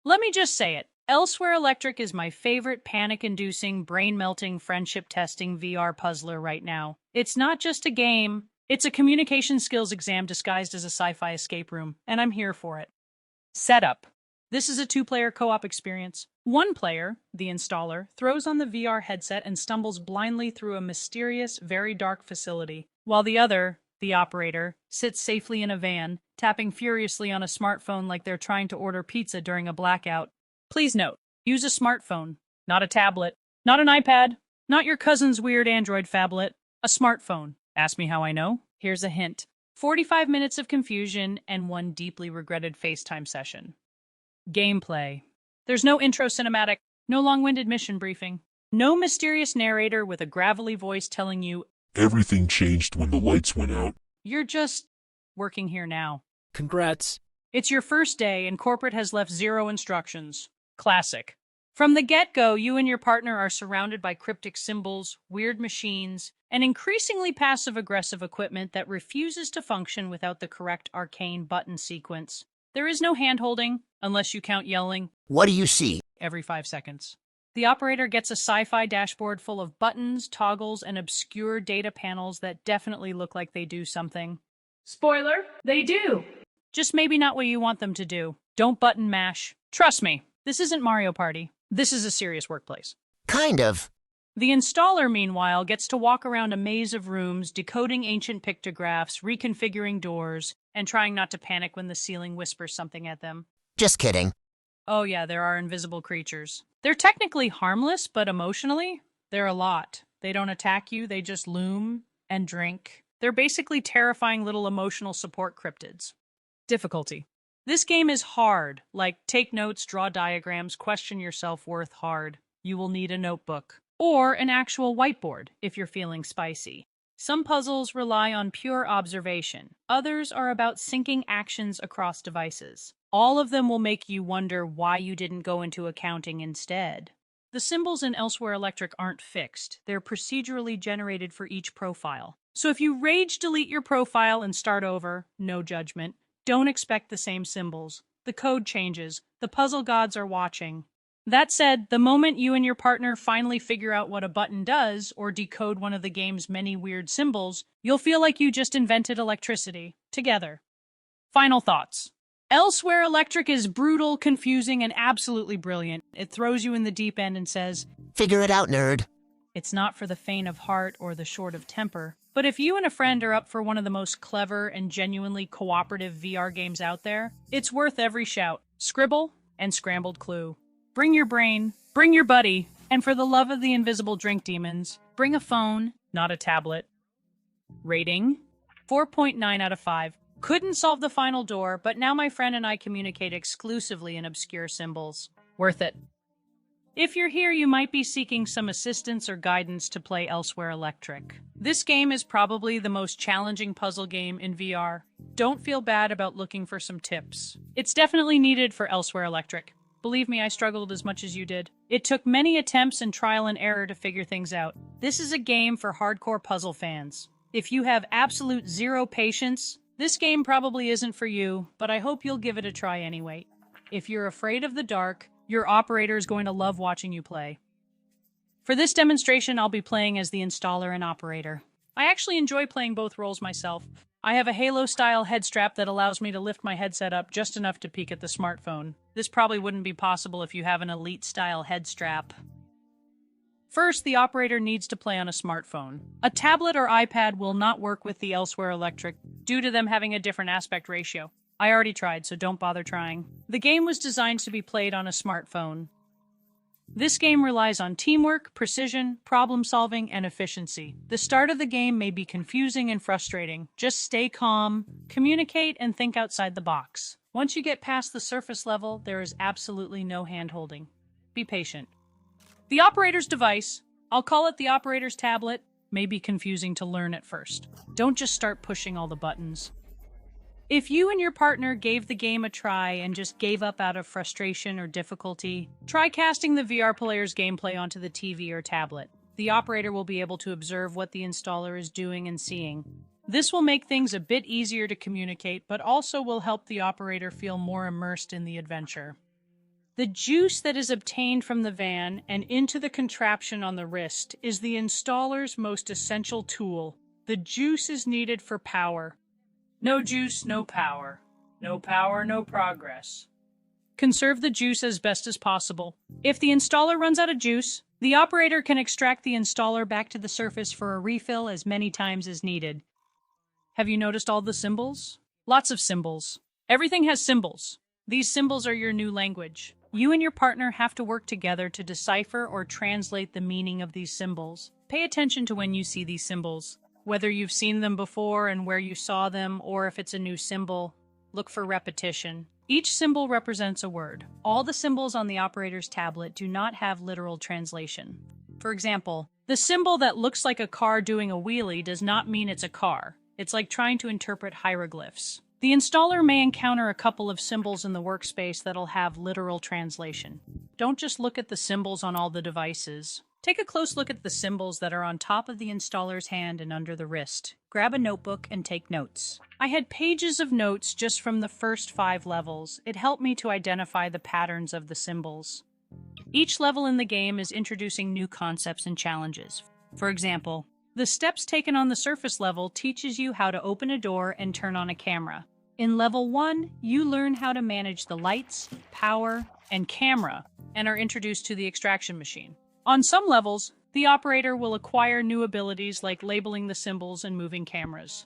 Let me just say it. Elsewhere Electric is my favorite panic-inducing, brain-melting, friendship-testing VR puzzler right now. It's not just a game, it's a communication skills exam disguised as a sci-fi escape room, and I'm here for it. Setup. This is a two-player co-op experience. One player, the installer, throws on the VR headset and stumbles blindly through a mysterious, very dark facility, while the other, the operator, sits safely in a van, tapping furiously on a smartphone like they're trying to order pizza during a blackout. Please note, use a smartphone, not a tablet, not an iPad, not your cousin's weird Android phablet, a smartphone. Ask me how I know? Here's a hint. 45 minutes of confusion and one deeply regretted FaceTime session. Gameplay. There's no intro cinematic, no long-winded mission briefing, no mysterious narrator with a gravelly voice telling you, "Everything changed when the lights went out." you're just working here now. Congrats. It's your first day and corporate has left zero instructions. Classic. From the get-go, you and your partner are surrounded by cryptic symbols, weird machines, and increasingly passive-aggressive equipment that refuses to function without the correct arcane button sequence. There is no hand-holding, unless you count yelling, "What do you see?" every 5 seconds. The operator gets a sci-fi dashboard full of buttons, toggles, and obscure data panels that definitely look like they do something. Spoiler, they do! Just maybe not what you want them to do. Don't button mash. Trust me, this isn't Mario Party. This is a serious workplace. Kind of. The installer, meanwhile, gets to walk around a maze of rooms, decoding ancient pictographs, reconfiguring doors, and trying not to panic when the ceiling whispers something at them. Just kidding. Oh yeah, there are invisible creatures. They're technically harmless, but emotionally, they're a lot. They don't attack you, they just loom and drink. They're basically terrifying little emotional support cryptids. Difficulty. This game is hard, like take notes, draw diagrams, question your self-worth hard. You will need a notebook. Or an actual whiteboard, if you're feeling spicy. Some puzzles rely on pure observation. Others are about syncing actions across devices. All of them will make you wonder why you didn't go into accounting instead. The symbols in Elsewhere Electric aren't fixed. They're procedurally generated for each profile. So if you rage delete your profile and start over, no judgment, don't expect the same symbols. The code changes. The puzzle gods are watching. That said, the moment you and your partner finally figure out what a button does or decode one of the game's many weird symbols, you'll feel like you just invented electricity, together. Final thoughts. Elsewhere Electric is brutal, confusing, and absolutely brilliant. It throws you in the deep end and says, "Figure it out, nerd." it's not for the faint of heart or the short of temper. But if you and a friend are up for one of the most clever and genuinely cooperative VR games out there, it's worth every shout. Scribble and Scrambled Clue. Bring your brain, bring your buddy, and for the love of the invisible drink demons, bring a phone, not a tablet. Rating? 4.9 out of 5. Couldn't solve the final door, but now my friend and I communicate exclusively in obscure symbols. Worth it. If you're here, you might be seeking some assistance or guidance to play Elsewhere Electric. This game is probably the most challenging puzzle game in VR. Don't feel bad about looking for some tips. It's definitely needed for Elsewhere Electric. Believe me, I struggled as much as you did. It took many attempts and trial and error to figure things out. This is a game for hardcore puzzle fans. If you have absolute zero patience, this game probably isn't for you, but I hope you'll give it a try anyway. If you're afraid of the dark, your operator is going to love watching you play. For this demonstration, I'll be playing as the installer and operator. I actually enjoy playing both roles myself. I have a Halo-style head strap that allows me to lift my headset up just enough to peek at the smartphone. This probably wouldn't be possible if you have an Elite-style head strap. First, the operator needs to play on a smartphone. A tablet or iPad will not work with the Elsewhere Electric due to them having a different aspect ratio. I already tried, so don't bother trying. The game was designed to be played on a smartphone. This game relies on teamwork, precision, problem-solving, and efficiency. The start of the game may be confusing and frustrating. Just stay calm, communicate, and think outside the box. Once you get past the surface level, there is absolutely no hand-holding. Be patient. The operator's device, I'll call it the operator's tablet, may be confusing to learn at first. Don't just start pushing all the buttons. If you and your partner gave the game a try and just gave up out of frustration or difficulty, try casting the VR player's gameplay onto the TV or tablet. The operator will be able to observe what the installer is doing and seeing. This will make things a bit easier to communicate, but also will help the operator feel more immersed in the adventure. The juice that is obtained from the van and into the contraption on the wrist is the installer's most essential tool. The juice is needed for power. No juice, no power. No power, no progress. Conserve the juice as best as possible. If the installer runs out of juice, the operator can extract the installer back to the surface for a refill as many times as needed. Have you noticed all the symbols? Lots of symbols. Everything has symbols. These symbols are your new language. You and your partner have to work together to decipher or translate the meaning of these symbols. Pay attention to when you see these symbols. Whether you've seen them before and where you saw them, or if it's a new symbol, look for repetition. Each symbol represents a word. All the symbols on the operator's tablet do not have literal translation. For example, the symbol that looks like a car doing a wheelie does not mean it's a car. It's like trying to interpret hieroglyphs. The installer may encounter a couple of symbols in the workspace that'll have literal translation. Don't just look at the symbols on all the devices. Take a close look at the symbols that are on top of the installer's hand and under the wrist. Grab a notebook and take notes. I had pages of notes just from the first 5 levels. It helped me to identify the patterns of the symbols. Each level in the game is introducing new concepts and challenges. For example, the steps taken on the surface level teaches you how to open a door and turn on a camera. In level 1, you learn how to manage the lights, power, and camera, and are introduced to the extraction machine. On some levels, the operator will acquire new abilities like labeling the symbols and moving cameras.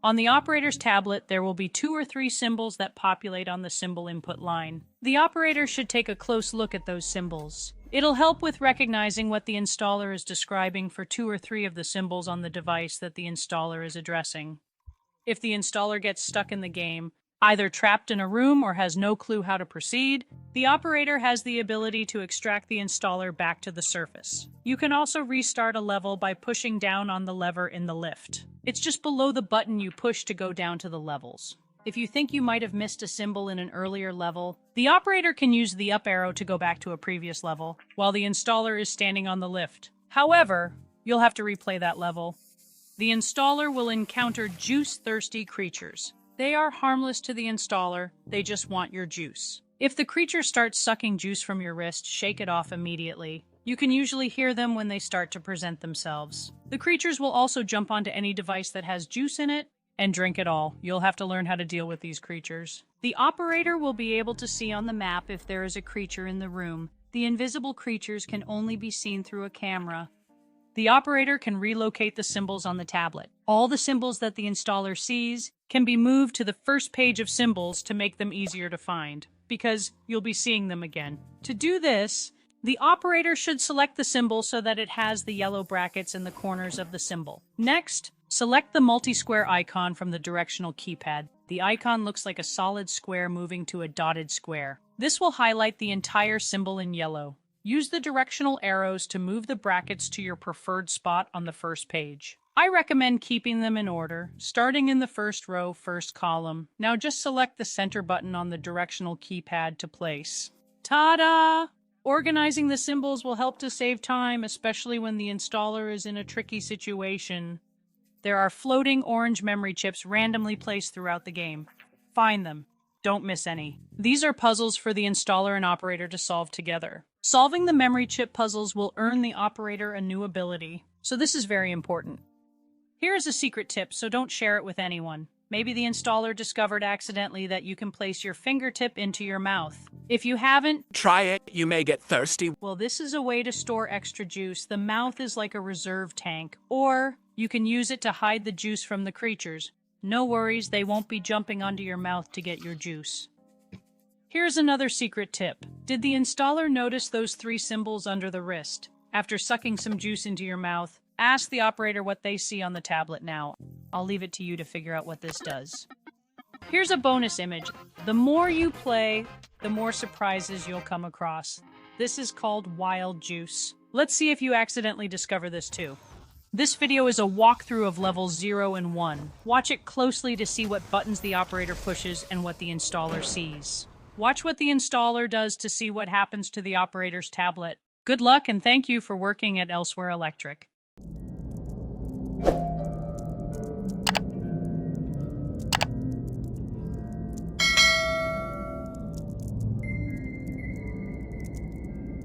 On the operator's tablet, there will be 2 or 3 symbols that populate on the symbol input line. The operator should take a close look at those symbols. It'll help with recognizing what the installer is describing for 2 or 3 of the symbols on the device that the installer is addressing. If the installer gets stuck in the game, either trapped in a room or has no clue how to proceed, the operator has the ability to extract the installer back to the surface. You can also restart a level by pushing down on the lever in the lift. It's just below the button you push to go down to the levels. If you think you might have missed a symbol in an earlier level, the operator can use the up arrow to go back to a previous level, while the installer is standing on the lift. However, you'll have to replay that level. The installer will encounter juice-thirsty creatures. They are harmless to the installer, they just want your juice. If the creature starts sucking juice from your wrist, shake it off immediately. You can usually hear them when they start to present themselves. The creatures will also jump onto any device that has juice in it and drink it all. You'll have to learn how to deal with these creatures. The operator will be able to see on the map if there is a creature in the room. The invisible creatures can only be seen through a camera. The operator can relocate the symbols on the tablet. All the symbols that the installer sees can be moved to the first page of symbols to make them easier to find, because you'll be seeing them again. To do this, the operator should select the symbol so that it has the yellow brackets in the corners of the symbol. Next, select the multi-square icon from the directional keypad. The icon looks like a solid square moving to a dotted square. This will highlight the entire symbol in yellow. Use the directional arrows to move the brackets to your preferred spot on the first page. I recommend keeping them in order, starting in the first row, first column. Now just select the center button on the directional keypad to place. Ta-da! Organizing the symbols will help to save time, especially when the installer is in a tricky situation. There are floating orange memory chips randomly placed throughout the game. Find them. Don't miss any. These are puzzles for the installer and operator to solve together. Solving the memory chip puzzles will earn the operator a new ability, so this is very important. Here is a secret tip, so don't share it with anyone. Maybe the installer discovered accidentally that you can place your fingertip into your mouth. If you haven't, try it, you may get thirsty. Well, this is a way to store extra juice. The mouth is like a reserve tank, or you can use it to hide the juice from the creatures. No worries, they won't be jumping onto your mouth to get your juice. Here's another secret tip. Did the installer notice those 3 symbols under the wrist? After sucking some juice into your mouth, ask the operator what they see on the tablet now. I'll leave it to you to figure out what this does. Here's a bonus image. The more you play, the more surprises you'll come across. This is called wild juice. Let's see if you accidentally discover this too. This video is a walkthrough of levels 0 and 1. Watch it closely to see what buttons the operator pushes and what the installer sees. Watch what the installer does to see what happens to the operator's tablet. Good luck and thank you for working at Elsewhere Electric.